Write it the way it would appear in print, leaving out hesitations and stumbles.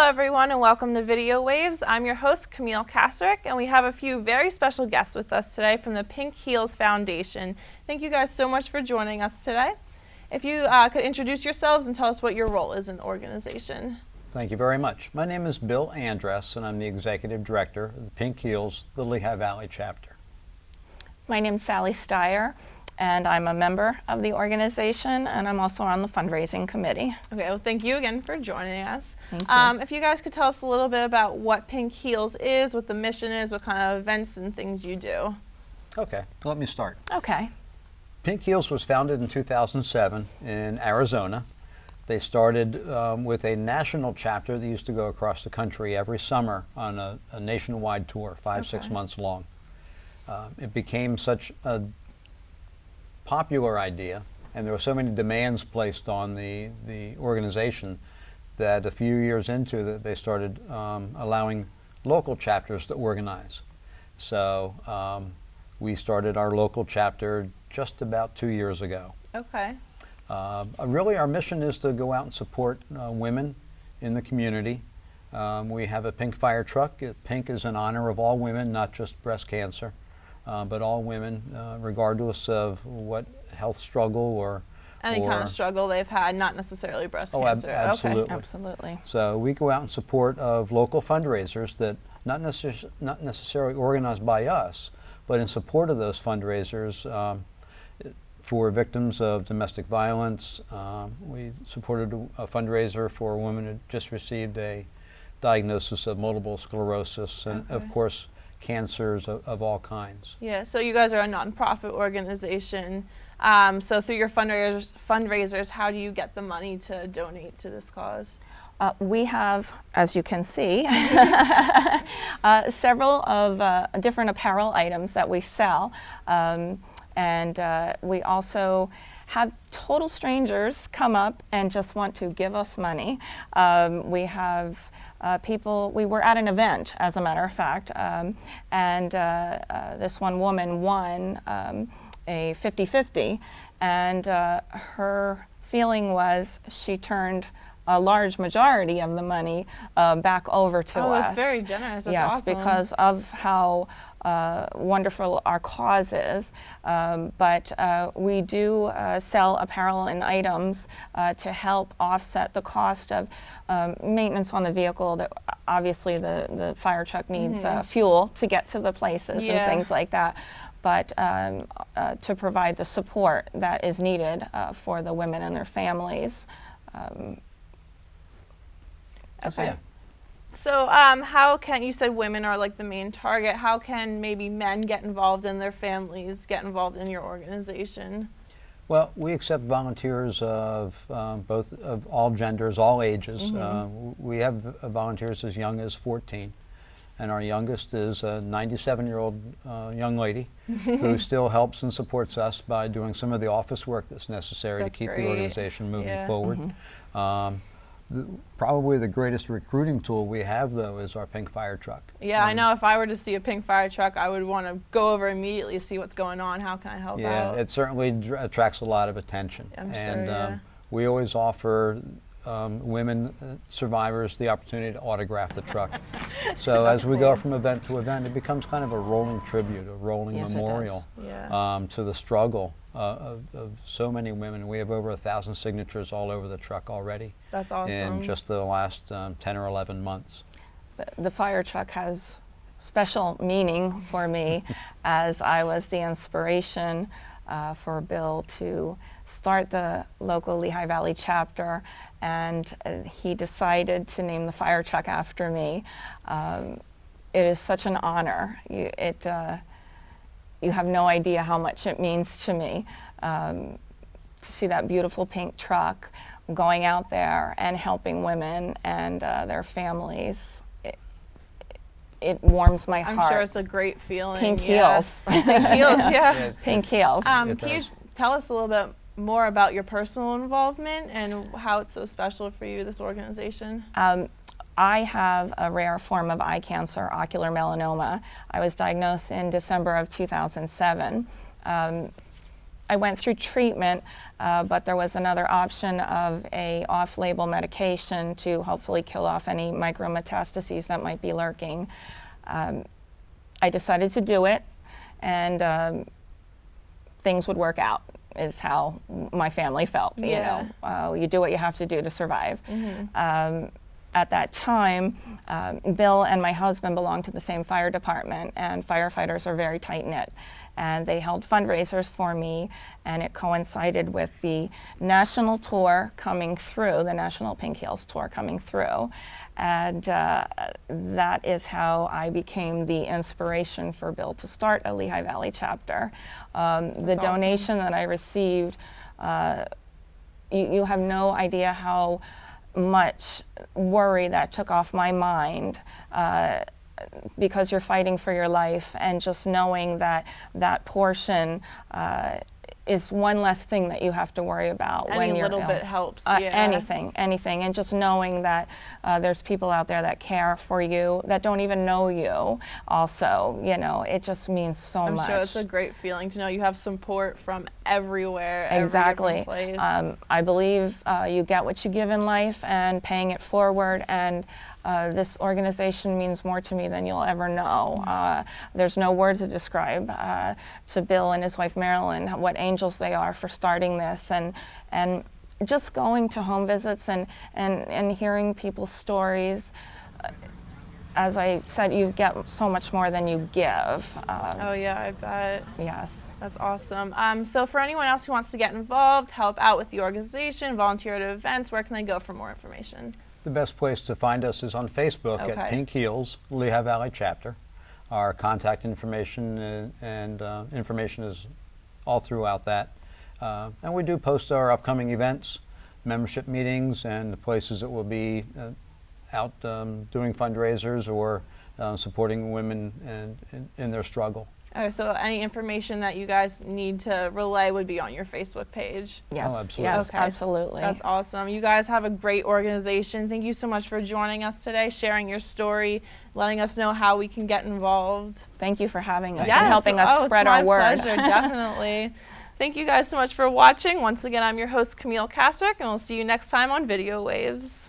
everyone, and welcome to Video Waves. I'm your host, Camille Kasrick, and we have a few very special guests with us today from the Pink Heals Foundation. Thank you guys so much for joining us today. If you could introduce yourselves and tell us what your role is in the organization. Thank you very much. My name is Bill Andress, and I'm the Executive Director of the Pink Heals, the Lehigh Valley chapter. My name is Sally Steyer, and I'm a member of the organization, and I'm also on the fundraising committee. Okay, well, thank you again for joining us. Thank you. If you guys could tell us a little bit about what Pink Heals is, what the mission is, what kind of events and things you do. Okay, let me start. Okay. Pink Heals was founded in 2007 in Arizona. They started with a national chapter that used to go across the country every summer on a nationwide tour, 5-6 months long. It became such a popular idea, and there were so many demands placed on the organization that a few years into that they started allowing local chapters to organize. So we started our local chapter just about 2 years ago. Okay. Really our mission is to go out and support women in the community. We have a pink fire truck. Pink is in honor of all women, not just breast cancer. But all women, regardless of what health struggle or Any kind of struggle they've had, not necessarily breast cancer. Absolutely. Okay. Absolutely. So we go out in support of local fundraisers that not necessarily organized by us, but in support of those fundraisers for victims of domestic violence. We supported a fundraiser for a woman who just received a diagnosis of multiple sclerosis, and of course, cancers of all kinds. Yeah, so you guys are a nonprofit organization. So through your fundraisers, how do you get the money to donate to this cause? We have, as you can see, several of different apparel items that we sell. And we also have total strangers come up and just want to give us money. We have people, we were at an event, as a matter of fact, and this one woman won a 50-50, and her feeling was she turned a large majority of the money back over to us. Oh, that's very generous. That's yes, awesome. because of how wonderful our cause is. But we do sell apparel and items to help offset the cost of maintenance on the vehicle. That obviously the fire truck needs fuel to get to the places and things like that. But to provide the support that is needed for the women and their families. Okay. Yeah. So how can, you said women are like the main target, how can maybe men get involved in their families, get involved in your organization? Well, we accept volunteers of both of all genders, all ages. We have volunteers as young as 14, and our youngest is a 97-year-old young lady who still helps and supports us by doing some of the office work that's necessary to keep the organization moving forward. Probably the greatest recruiting tool we have, though, is our pink fire truck. Yeah, I know if I were to see a pink fire truck, I would want to go over immediately, see what's going on, how can I help out? Yeah, it certainly attracts a lot of attention. I'm sure, and we always offer women survivors the opportunity to autograph the truck. So as we go from event to event, it becomes kind of a rolling tribute, a rolling memorial to the struggle of so many women. We have over 1,000 signatures all over the truck already. That's awesome. In just the last 10 or 11 months. The fire truck has special meaning for me as I was the inspiration for Bill to start the local Lehigh Valley chapter, and he decided to name the fire truck after me. It is such an honor. You have no idea how much it means to me to see that beautiful pink truck going out there and helping women and their families. It warms my heart. I'm sure it's a great feeling. Pink heals. Pink heals, yeah. Pink heals. Can you tell us a little bit more about your personal involvement and how it's so special for you, this organization? I have a rare form of eye cancer, ocular melanoma. I was diagnosed in December of 2007. I went through treatment, but there was another option of a off-label medication to hopefully kill off any micrometastases that might be lurking. I decided to do it, and things would work out, is how my family felt. Yeah. You know, you do what you have to do to survive. At that time, Bill and my husband belonged to the same fire department, and firefighters are very tight-knit. And they held fundraisers for me, and it coincided with the national tour coming through, the National Pink Heals tour coming through. And that is how I became the inspiration for Bill to start a Lehigh Valley chapter. The awesome. donation that I received, you have no idea how much worry that took off my mind, because you're fighting for your life, and just knowing that that portion is one less thing that you have to worry about when you're little ill. bit helps. Anything, and just knowing that there's people out there that care for you, that don't even know you. Also, you know, it just means so I'm much. sure it's a great feeling to know you have support from everywhere. Exactly. Every different place. I believe you get what you give in life, and paying it forward. And this organization means more to me than you'll ever know. There's no words to describe to Bill and his wife Marilyn what angels they are for starting this, and just going to home visits and hearing people's stories. As I said, you get so much more than you give. Oh yeah, I bet. Yes. That's awesome. So for anyone else who wants to get involved, help out with the organization, volunteer at events, where can they go for more information? The best place to find us is on Facebook Okay. at Pink Heals, Lehigh Valley Chapter. Our contact information and information is all throughout that. And we do post our upcoming events, membership meetings, and the places that will be out doing fundraisers or supporting women in their struggle. Okay, so any information that you guys need to relay would be on your Facebook page. Yes. Oh, absolutely. Yes, Okay. absolutely. That's awesome. You guys have a great organization. Thank you so much for joining us today, sharing your story, letting us know how we can get involved. Thank you for having us Yes. and helping us spread our word. It's my pleasure, definitely. Thank you guys so much for watching. Once again, I'm your host, Camille Kasrick, and we'll see you next time on Video Waves.